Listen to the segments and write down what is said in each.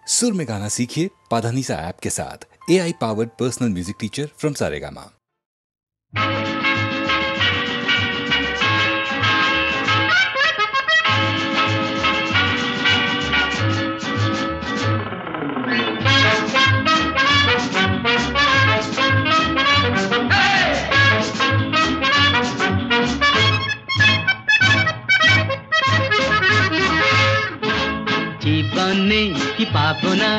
सुर में गाना सीखिए पाधानीसा ऐप के साथ। AI powered personal music teacher from Saregama. জীবনে কি পাবো না,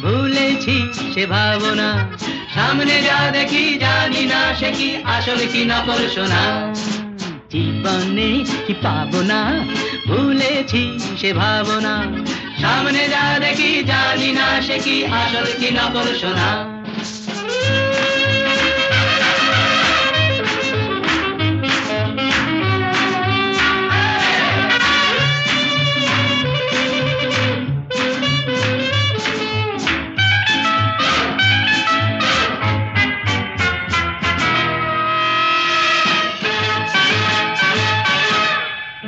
ভুলেছি সে ভাবনা, সামনে যা দেখি জানি না সে কি আসল কি নকল সোনা। জীবনে কি পাবো না, ভুলেছি সে ভাবনা, সামনে যা দেখি জানি না সে কি আসল কি নকল সোনা।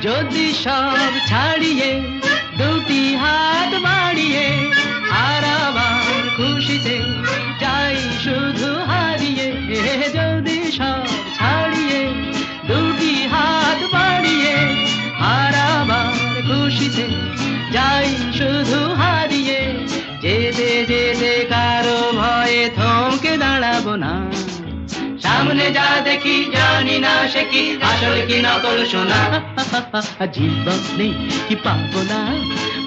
যদি সব ছাড়িয়ে দুটি হাত বাড়িয়ে আর আবার খুশিতে যাই শুধু হারিয়ে, যদি সব ছাড়িয়ে দুটি হাত বাড়িয়ে আর আবার খুশিতে যাই শুধু হারিয়ে, যেতে যেতে কারো ভয়ে থমকে দাঁড়াবো না, সামনে যা দেখি জানি না সে কি আসল কি নকল সোনা। জীবনে কি পাবো না,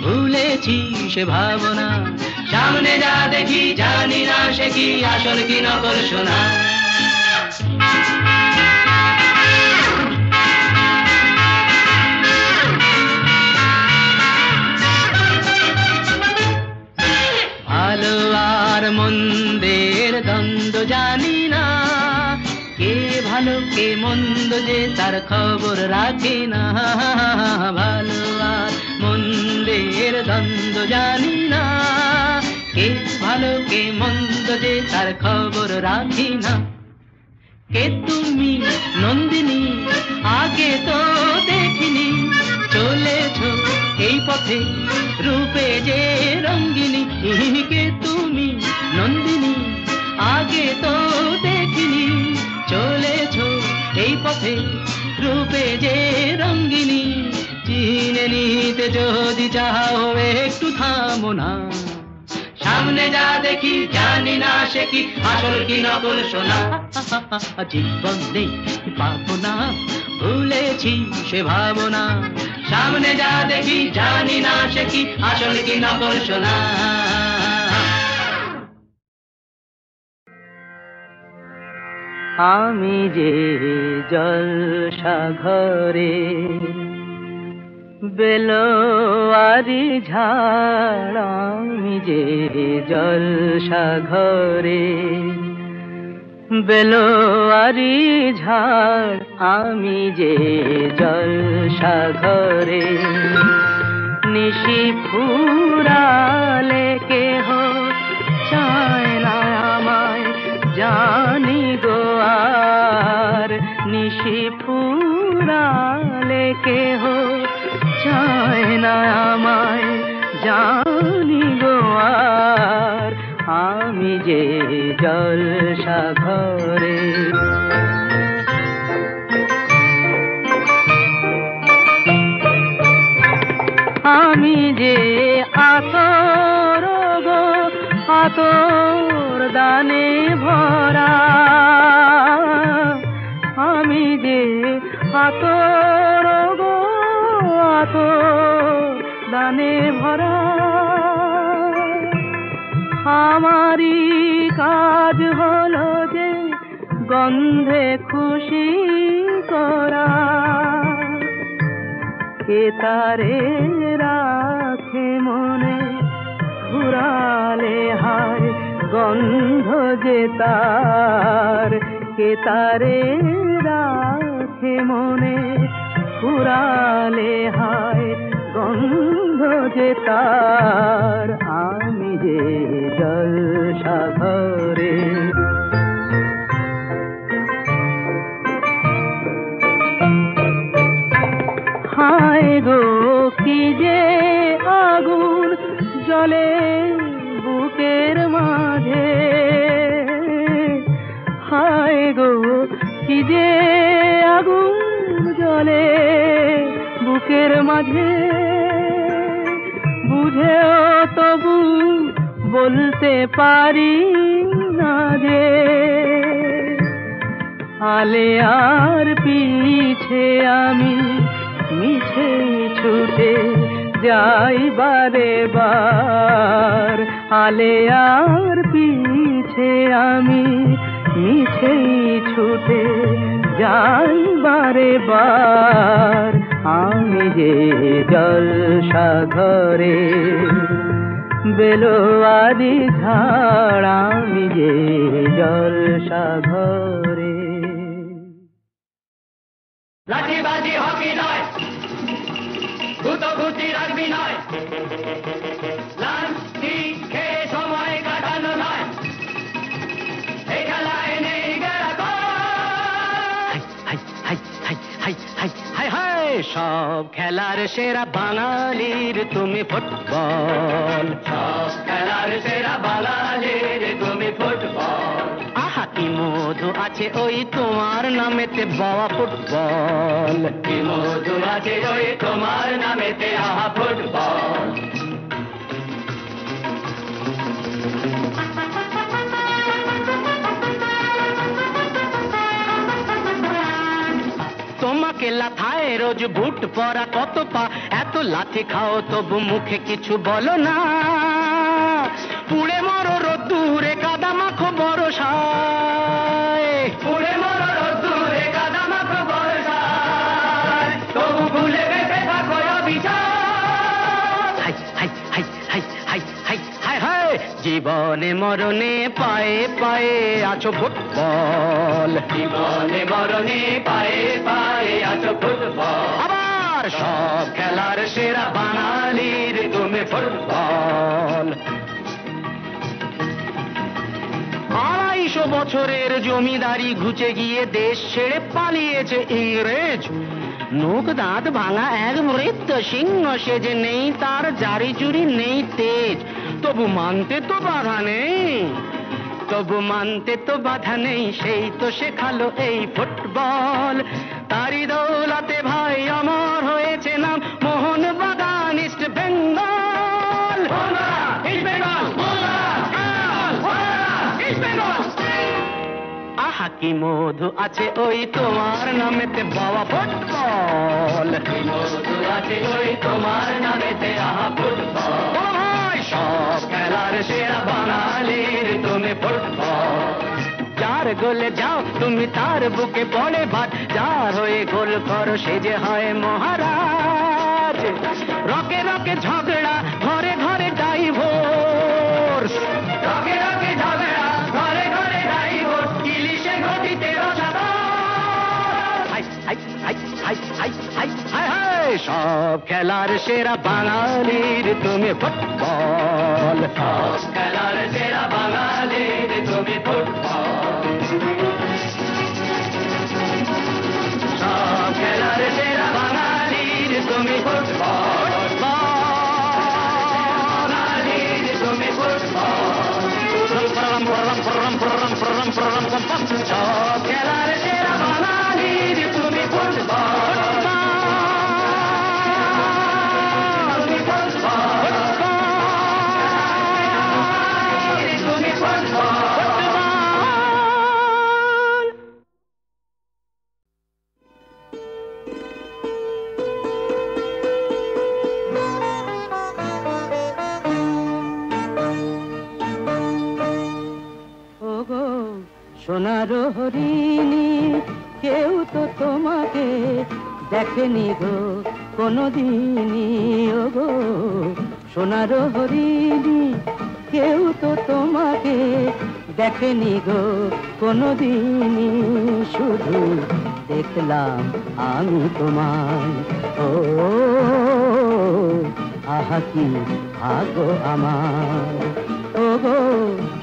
ভুলেছি সে ভাবনা, সামনে যা দেখি জানি না সে কি আসল কি নকল সোনা। ভালো আর মন্দের দ্বন্দ্ব জানি না, কে ভালো কে মন্দ যে তার খবর রাখে না। ভালো আর মন্দের দ্বন্দ্ব জানি না, কে ভালো কে মন্দ যে তার খবর রাখি না। কে তুমি নন্দিনী, আগে তো দেখিনি, চলেছ এই পথে রূপে যে রঙ্গিনী। কে তুমি নন্দিনী, আগে তো দেখিনি, চলেছ এই পথে রূপে যে রঙ্গিনী। চিনে নিতে যদি চাও একটু থামো না, সামনে যা দেখি জানি না সে কি আসল কি নকল সোনা। জীবনে কি পাবো না, ভুলেছি সে ভাবনা, সামনে যা দেখি জানি না সে কি আসল কি নকল সোনা। আমি যে জলসাঘরে বেলোয়ারি ঝাড়, আমি যে জলসাঘরে বেলোয়ারি ঝাড়, আমি যে জলসাঘরে। নিশি ফুরালে কেহ চায় না আমায়, জানি গো আর। নিশি ফুরালে কেহ চায় না আমায়, জানি গো আর। আমি যে জলসাঘরে। আমি যে আতর গো, আতর দানে ভরা, আমি যে আতর গো, আতর দানে ভরা। আমারই কাজ হলো যে গন্ধে খুশি করা, কে তারে রাখে মনে ঘুরালে হায় গন্ধ যে তার। কে তারে রাখে মনে ঘুরালে হায় গন্ধ যে তার। আমি যে জলসাঘরে। হায় গো কি যে আগুন জলে বুকের মাঝে, হায় গো কি যে আগুন জ্বলে বুকের মাঝে, বুঝেও তবু বলতে পারি না যে, আলে আর পিছে আমি মিছে ছুটে যাই বারে বার, আলে আর পিছে আমি মিছে ছুটে যাই বারে বার, আমি যে জলসাঘরে বেলোয়ারি ঝাড়, আমি যে জলসাঘরে। লাঠিবাজি হকি নয়, গুতোগুতি রাখবি নয়, লাঠি খেয়ে সময় কাটানো নয়, এই খেলায় নেই সব খেলার সেরা বাঙালির তুমি ফুটবল, সব খেলার সেরা বাঙালির তুমি ফুটবল। আহা কি মধু আছে ওই তোমার নামেতে বাবা ফুটবল, কি মধু আছে ওই তোমার নামেতে আহা ফুটবল। তোমাকে লাথায় রোজ বুট পরা কত পা, এত লাথি খাও তবু মুখে কিছু বলো না, পুড়ে মরো রোদ্দুরে কাদা মাখো বরসায়, পুড়ে মরো রোদ্দুরে কাদা মাখো বরসায়, তবু ভুলে বেঁচে থাকো অবিচার। হাই হাই হাই হাই হাই হাই হাই হাই, জীবনে মরণে পায়ে পায়ে আছো ফুটবল, জীবনে মরণে পায়ে পায়ে আছো ফুটবল। আবার সব খেলার সেরা বাঙালির তুমি ফুটবল। 250 বছরের জমিদারি ঘুচে গিয়ে দেশ ছেড়ে পালিয়েছে ইংরেজ, নোক দাঁত ভাঙা এক মৃত সিংহ সেজে, নেই তার জারি জুরি নেই তেজ, তবু মানতে তো বাধা নেই, তবু মানতে তো বাধা নেই, সেই তো শেখালো এই ফুটবল। তারি দৌলতে ভাই অমর হয়েছে নাম মোহনবাগান ইস্ট বেঙ্গল। আহা কি মধু আছে ওই তোমার নামেতে বাবা ফুটবল, কি মধু আছে ওই তোমার নামেতে আহা ফুটবল। সব খেলার সেরা বাঙালির তুমি ফুটবল। যার গোলে যাও তুমি তার বুকে পড়ে ভাত, যার হয়ে গোল করো সে যে হয় মহারাজ। রকে রকে ঝগড়া ঘরে ঘরে ডাইভোর্স, রকে রকে ঝগড়া ঘরে ঘরে ডাইভোর্স, ইলিশে ঘটিতে রসাতল। হাই হাই হাই হাই হাই হাই হাই হাই, সব খেলার সেরা বাঙালির তুমি ফুটবল, সব খেলার সেরা বাঙালির তুমি ফুটবল। সব খেলার সেরা বাঙালির তুমি ফুটবল, বাঙালির তুমি ফুটবল। সব খেলার সেরা বাঙালির তুমি ফুটবল। সোনার হরিণী কেউ তো তোমাকে দেখেনি গো কোনদিনই, ও গো সোনার হরিণী কেউ তো তোমাকে দেখেনি গো কোনদিনই, শুধু দেখলাম আমি তোমায়। ও আহা কি ভাগ্য আমার, ও গো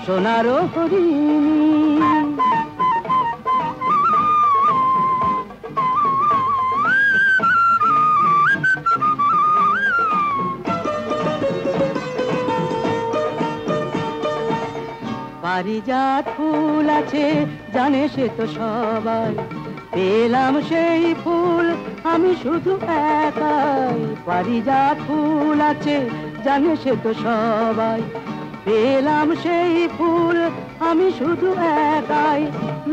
সোনার হরিণী। পারিজাত ফুল আছে জানে সে তো সবাই, পেলাম সেই ফুল আমি শুধু একাই। পারিজাত ফুল আছে জানে সে তো সবাই, পেলাম সেই ফুল আমি শুধু একাই।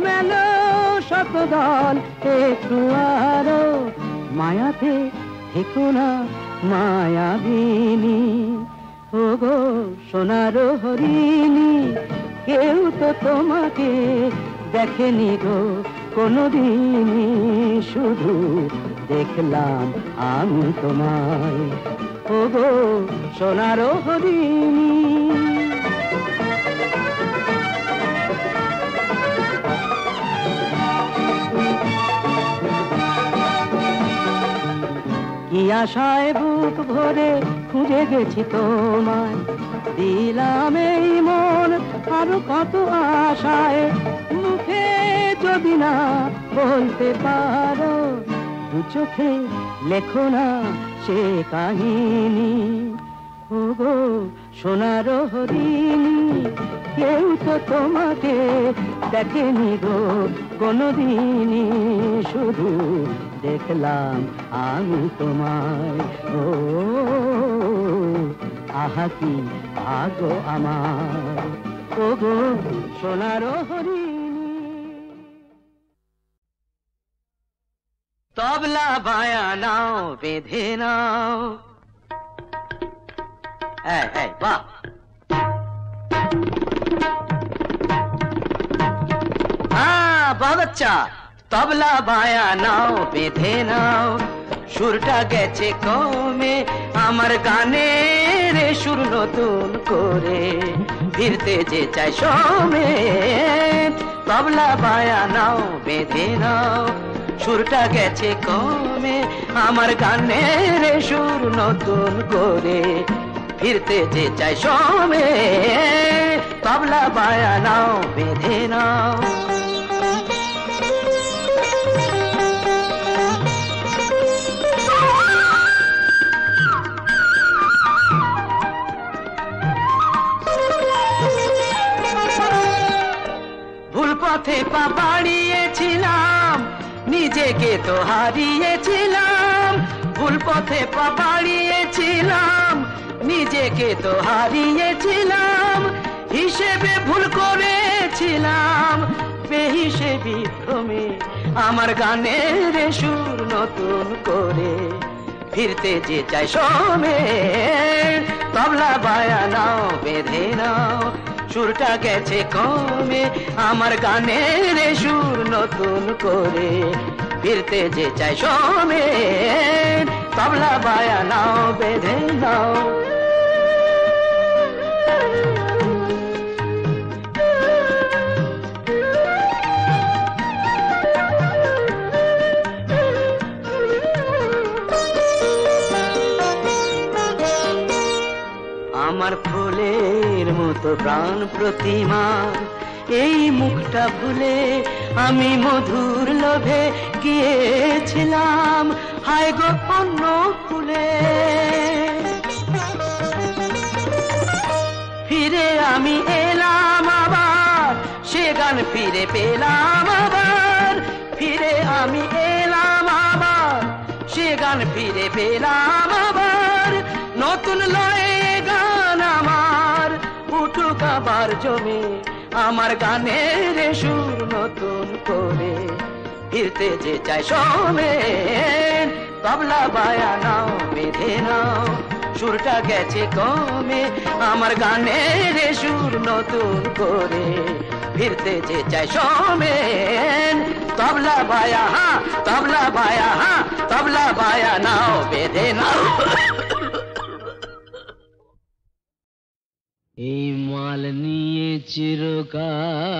মেলো শতদল একটু আরো মায়াতে থেকো না মায়াবিনী। ওগো সোনার হরিণী, কেউ তো তোমাকে দেখেনি গো কোনদিনই, শুধু দেখলাম আমি তোমায়। ওগো সোনার হরিণী। কি আশায় বুক ভরে খুঁজে গেছি তোমায়, দিলাম এই মন আরো কত আশায়। মুখে যদি না বলতে পারো, দু চোখে লেখো না সে কাহিনী। ওগো সোনার হরিণী, কেউ তো তোমাকে দেখেনি গো কোনদিনই, শুধু দেখলাম আমি তোমায়। ও আহা কি ভাগ্য আমার, ওগো সোনার হরিণী। তবলা বায়া নাও বেঁধে নাও, বাহ। বাচ্চা তবলা বায়া নাও বেঁধে নাও, সুরটা গেছে কমে আমার গানের সুর নতুন করে, ফিরতে যে চাই সমে। তবলা বায়া নাও বেঁধে নাও, সুরটা গেছে কমে আমার গানের সুর নতুন করে, ফিরতে যে চাই সমে। তবলা বায়া নাও বেঁধে নাও। ভুল পথে পা বাড়িয়েছিলাম, নিজেকে তো হারিয়েছিলাম। ভুল পথে পা বাড়িয়েছিলাম, নিজেকে তো হারিয়েছিলাম। হিসেবে ভুল করেছিলাম, বেহিসেবি ভ্রমে আমার গানের সুর নতুন করে, ফিরতে যে চাই সমে। তবলা বায়া নাও বেঁধে নাও, সুরটা গেছে কমে আমার গানের সুর নতুন করে, ফিরতে যে চাই সমে। তবলা বায়া নাও বেঁধে নাও। আমার ফুলের মতো প্রাণ প্রতিমা, এই মুখটা ভুলে আমি মধুর লোভে গিয়েছিলাম। হায় গো অন্য ফুলে, ফিরে আমি এলাম আবার, সে গান ফিরে পেলাম আবার। ফিরে আমি এলাম আবার, সে গান ফিরে পেলাম আবার। নতুন লয়ে গান আমার উঠুক আবার জমে, আমার গানের সুর নতুন করে, ফিরতে যে চাই সমে। তবলা বায়া নাও বেঁধে নাও, সুরটা গেছে কমে আমার গানের সুর নতুন করে, ফিরতে যে চাই সমে। তবলা বায়া হা, তবলা বায়া হা, তবলা বায়া নাও বেঁধে নাও। এই মাল নিয়ে চিরকাল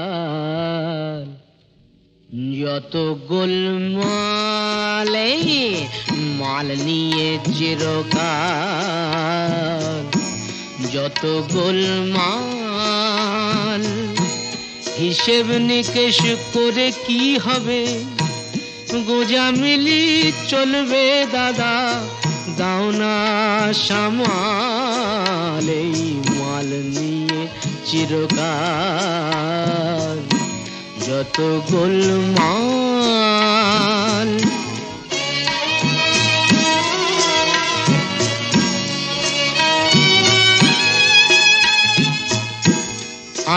যত গোলমাল, এই মাল নিয়ে চিরকাল যত গোলমাল, হিসেব নিকেশ করে কি হবে, গোজামিলি চলবে দাদা, দাও না সামাল। এই মাল নিয়ে চিরকাল যত গোলমাল।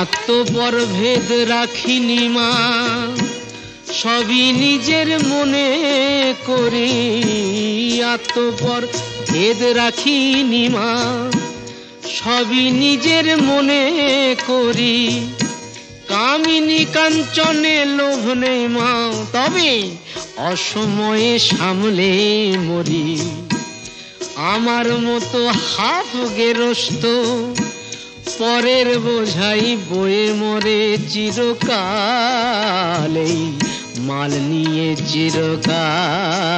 আত্মপর ভেদ রাখিনি মা, সবই নিজের মনে করি। আত্মপর ভেদ রাখিনি মা, সবই নিজের মনে করি। কামিনী কাঞ্চনে লোভ নেই মা, তবে অসময়ে সামলে মরি। আমার মতো হাফ গেরস্ত পরের বোঝাই বয়ে মরে চিরকাল। এই মাল নিয়ে চিরকাল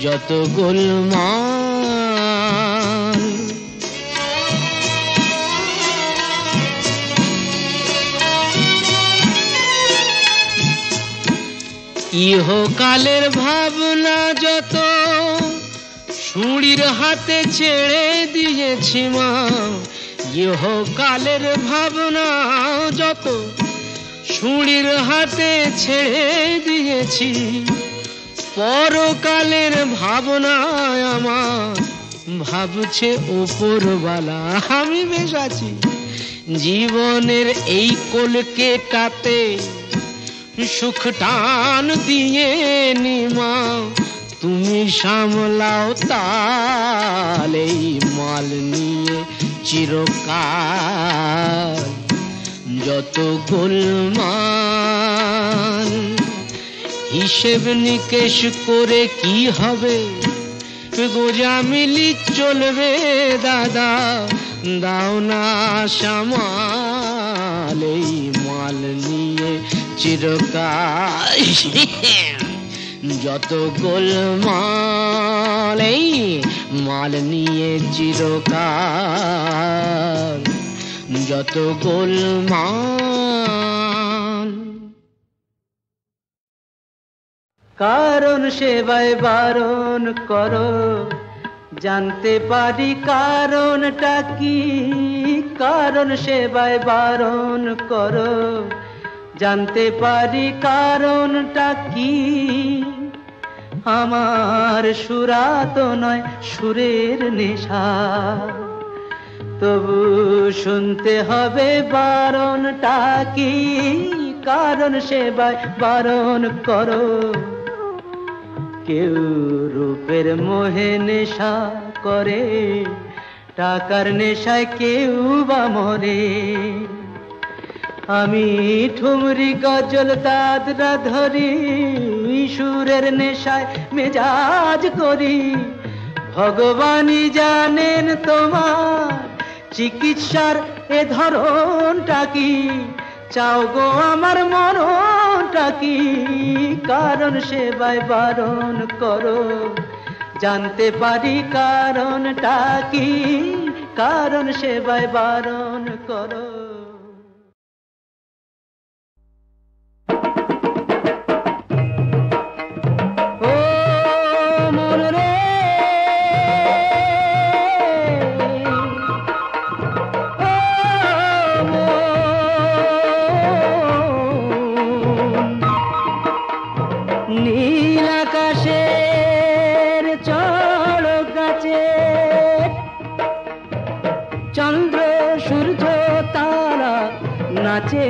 যত গোলমাল। ইহকালের ভাবনা যত ছুরির হাতে ছেড়ে দিয়েছি মা। ইহকালের ভাবনা যত ছুরির হাতে ছেড়ে দিয়েছি। পরকালের ভাবনায় আমার ভাবছে উপরওয়ালা আমি বেশ আছি। জীবনের এই কলকেটাতে সুখ টান দিয়ে নিমা, তুমি সামলাও তাল। এই মাল নিয়ে চিরকাল যত গোলমাল। হিসেব নিকেশ করে কি হবে, গোজামিলি চলবে দাদা, দাও না সামাল। এই মাল নিয়ে চিরকাল যত গোলমাল। এই মাল নিয়ে চিরকাল যত গোলমাল। কারণ সেবায় বারণ করো, জানতে পারি কারণটা কি। কারণ সেবায় বারণ করো, জানতে পারি কারণটা কি। আমার সুরাত নয় সুরের নেশা, তবু শুনতে হবে বারণটা কি। কারণ সেবায় বারণ করো। কেউ রূপের মোহে নেশা করে, টাকার নেশায় কেউ বা মরে। আমি ঠুমরি গজল দাদরা ধরি, সুরের নেশায় মেজাজ করি। ভগবানই জানেন তোমার চিকিৎসার এ ধরনটা কি। চাও গো আমার মরণটা কি। কারণ সেবায় বারণ করো, জানতে পারি কারণটা কি। কারণ সেবায় বারণ করো। নীল আকাশের চড়ক গাছে চন্দ্র সূর্য তারা নাচে।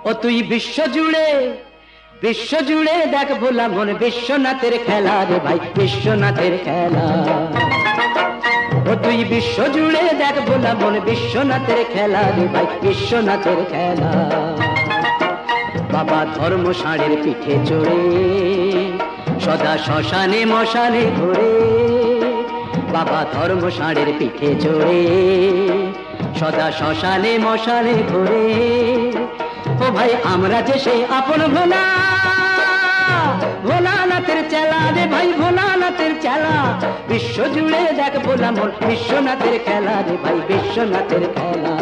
ও তুই বিশ্বজুড়ে দেখ ভোলা মন বিশ্বনাথের খেলা রে ভাই, বিশ্বনাথের খেলা। ও তুই বিশ্বজুড়ে দেখ ভোলা মন বিশ্বনাথের খেলা রে ভাই, বিশ্বনাথের খেলা। বাবা ধর্ম ষাঁড়ের পিঠে চড়ে সদা শ্মশানে মশানে ঘোরে। বাবা ধর্ম ষাঁড়ের পিঠে চড়ে সদা শ্মশানে মশানে ঘোরে। ও ভাই আমরা যে সে আপন ভোলা, ভোলানাথের চেলা রে ভাই, ভোলানাথের চেলা। বিশ্বজুড়ে দেখ ভোলা মন বিশ্বনাথের খেলা রে ভাই, বিশ্বনাথের খেলা।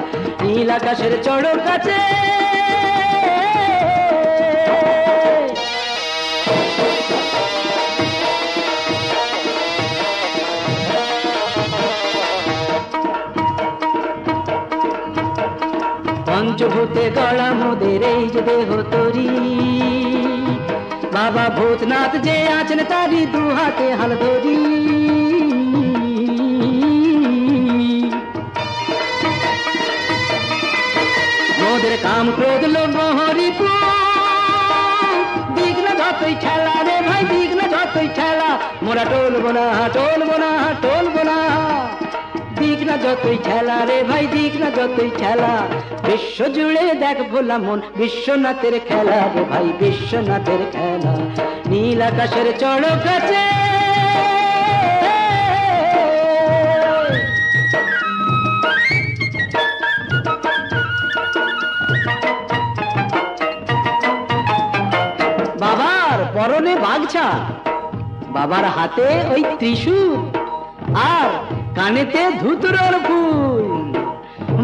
নীল আকাশের চড়ক গাছে পঞ্চভূতে গড়া মোদের এই যে দেহ তরি, বাবা ভূতনাথ যে আছেন তারই দু হাতে হাল ধরি। মোদের কাম ক্রোধ লোভ হরিপুর, দিক না যতই ঠেলা রে ভাই, দিক না যতই ঠেলা, মোরা টলবো না টলবো না টলবো না, দিক না যতই ঠেলা রে ভাই, দিক না যতই ঠেলা। বিশ্ব জুড়ে দেখ ভোলা মন বিশ্বনাথের খেলা রে ভাই, বিশ্বনাথের খেলা। নীল আকাশের চড়ক আছে, বাবার পরনে বাগছা, বাবার হাতে ওই ত্রিশূল, আর কানেতে ধুতুরর ফুল।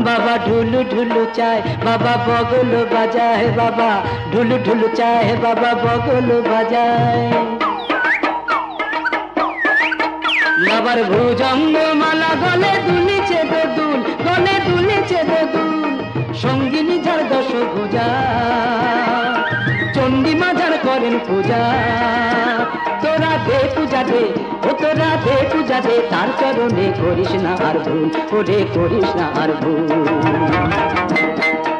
বাবা ঢুলু ঢুলু চায়, বাবা বগল বাজায়, বাবা ঢুলু ঢুলু চায়, বাবা বগল বাজায়। বাবার ভুজঙ্গ মালা গলে দুলিছে দোদুল, গলে দুলিছে দোদুল। সঙ্গিনী যার দশ ভুজা, চণ্ডী মাজার করেন পূজা। তোরা দে পূজা দে, ও তোরা দে পূজা দে, তার চরণে করিস না আর ভুল, ওরে করিস না আর ভুল।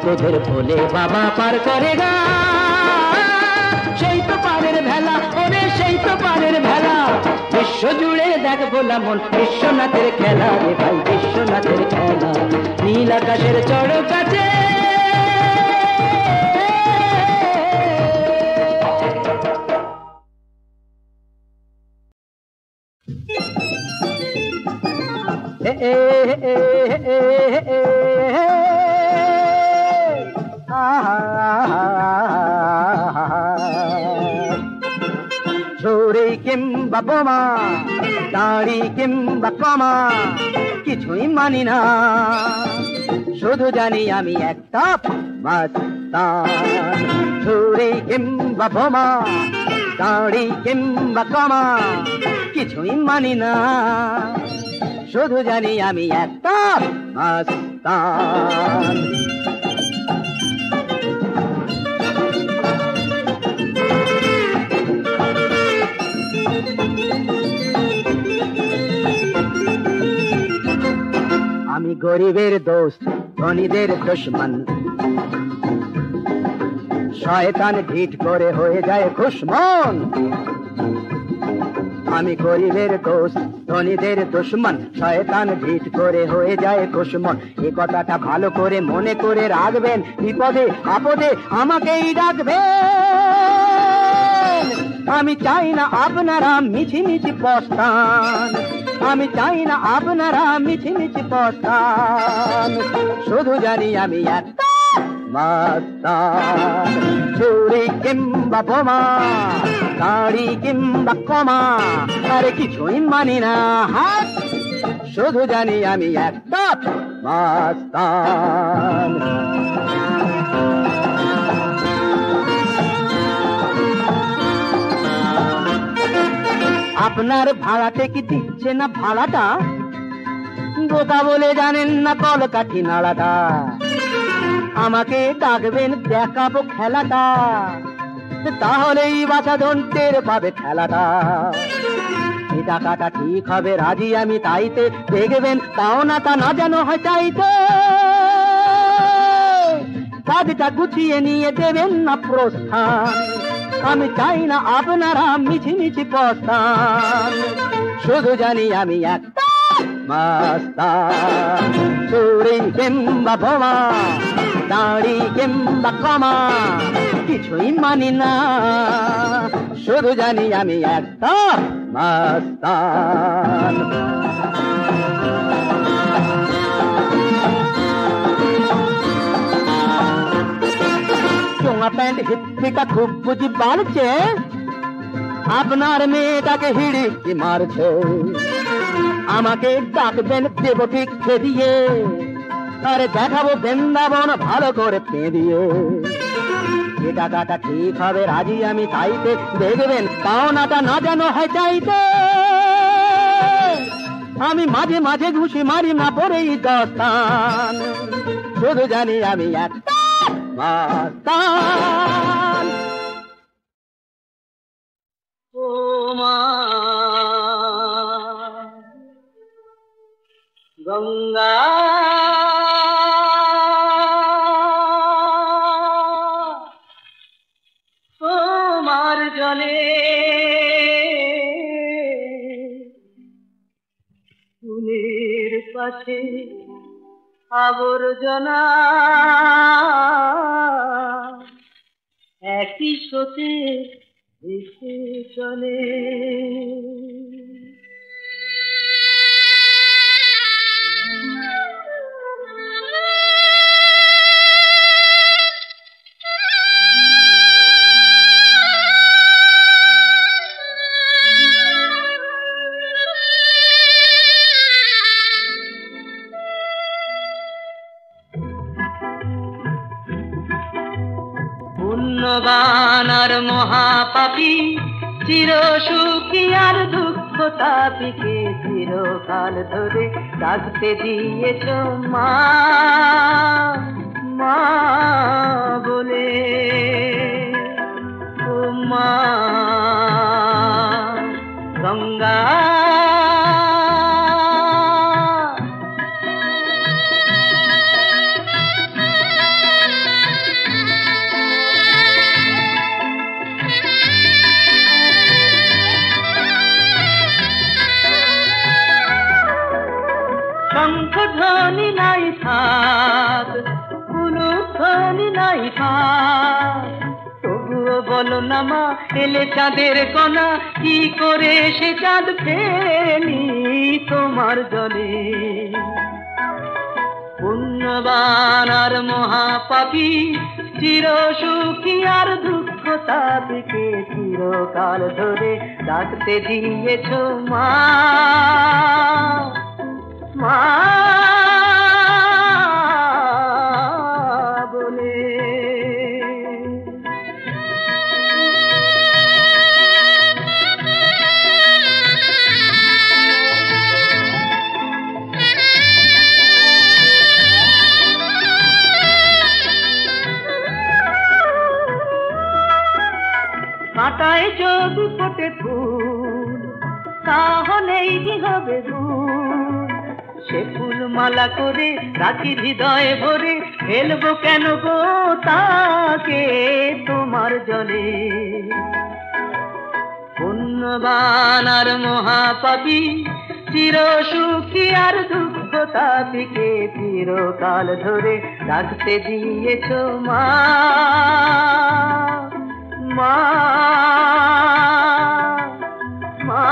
তোদের বলে বাবা পার করে গা, সেই তো পারের ভেলা, ওরে সেই তো পারের ভেলা। বিশ্ব জুড়ে দেখ ভোলা মন বিশ্বনাথের খেলা রে ভাই, বিশ্বনাথের খেলা। নীল আকাশের চড়ক আছে, ছুরি কিংবা বোমা, দাড়ি কিংবা কমা, কিছুই মানি না, শুধু জানি আমি একটা মাস্তান। ছুরি কিংবা বোমা, দাড়ি কিংবা কমা, কিছুই মানি না, শুধু জানি আমি একটা মাস্তান। আমি গরিবের দোস্ত, ধনীদের দুশমন, শয়তান ঢিঠ করে হয়ে যায় খুশমন। আমি গরিবের দোস্ত, ধনীদের দুশমন, শয়তান ঢিঠ করে হয়ে যায় খুশমন। এই কথাটা ভালো করে মনে করে রাখবেন, বিপদে আপদে আমাকেই ডাকবেন। আমি চাই না আপনারা মিছিমিছি পস্তান, আমি চাই না আপনারা মিছিমিছি পস্তান, শুধু জানি আমি একটা মাস্তান। ছুরি কিংবা বোমা, দাড়ি কিংবা কমা, আরে কিছুই মানি না হাত, শুধু জানি আমি একটা মাস্তান। আপনার ভাড়াতে কি দিচ্ছে না ভাড়াটা, বোকা বলে জানেন না কলকাঠি নাড়াটা। আমাকে ডাকবেন দেখাবো খেলাটা, তাহলেই বাছা ধনটের পাবে খেলাটা। এই টাকাটা ঠিক হবে রাজি আমি তাইতে, দেখবেন পাওনাটা না যেন হয় চাইতে। কাজটা গুছিয়ে নিয়ে দেবেন না প্রস্থান, আমি চাই না আপনারা মিছিমিছি পস্তান, শুধু জানি আমি একটা মাস্তান। ছুরি কিংবা বোমা, দাড়ি কিংবা কমা, কিছুই মানি না, শুধু জানি আমি একটা মাস্তান। চোঙা প্যান্ট হিপ্পিটা খুব বুঝি বাড়ছে, আপনার মেয়েটাকে হিড়িকি মারছে। আমাকে ডাকবেন দেব ঠিক খেদিয়ে, আরে দেখাবো বৃন্দাবন ভালো করে পেঁদিয়ে। এ টাকাটা ঠিক হবে রাজি আমি তাইতে, দেখবেন পাওনাটা না যেন হয় চাইতে। আমি মাঝে মাঝে ঘুষি মারি না পরেই দস্তান, শুধু জানি আমি একটা মাতাল ও মা গঙ্গা তোমার জলে ফুলের পাশে আবর্জনা একই স্রোতে ভেসে চলে পুণ্যবান আর মহাপাপী চির সুখী আর দুঃখ তাপিকে চিরকাল ধরে ডাকতে দিয়েছ মা মা বলে ও মা গঙ্গা শঙ্খধ্বনি নাই থাক কুলধ্বনি নাই থাক তবুও বলো না মা এলে চাঁদের কণা কি করে সে চাঁদ ফেলি তোমার জলে পুণ্যবান আর মহাপাপী চির সুখী আর দুঃখ তাপিকে চিরকাল ধরে ডাকতে দিয়েছ মা মা বলে কাঁটায় যদি ফোটে ফুল তাহলেই কি হবে ভুল সে ফুল মালা করে রাখি হৃদয়ে ভরে ফেলবো কেন গো তাকে তোমার জলে পুণ্যবান আর মহাপাপী চির সুখী আর দুঃখ তাপিকে চিরকাল ধরে ডাকতে দিয়েছ মা মা মা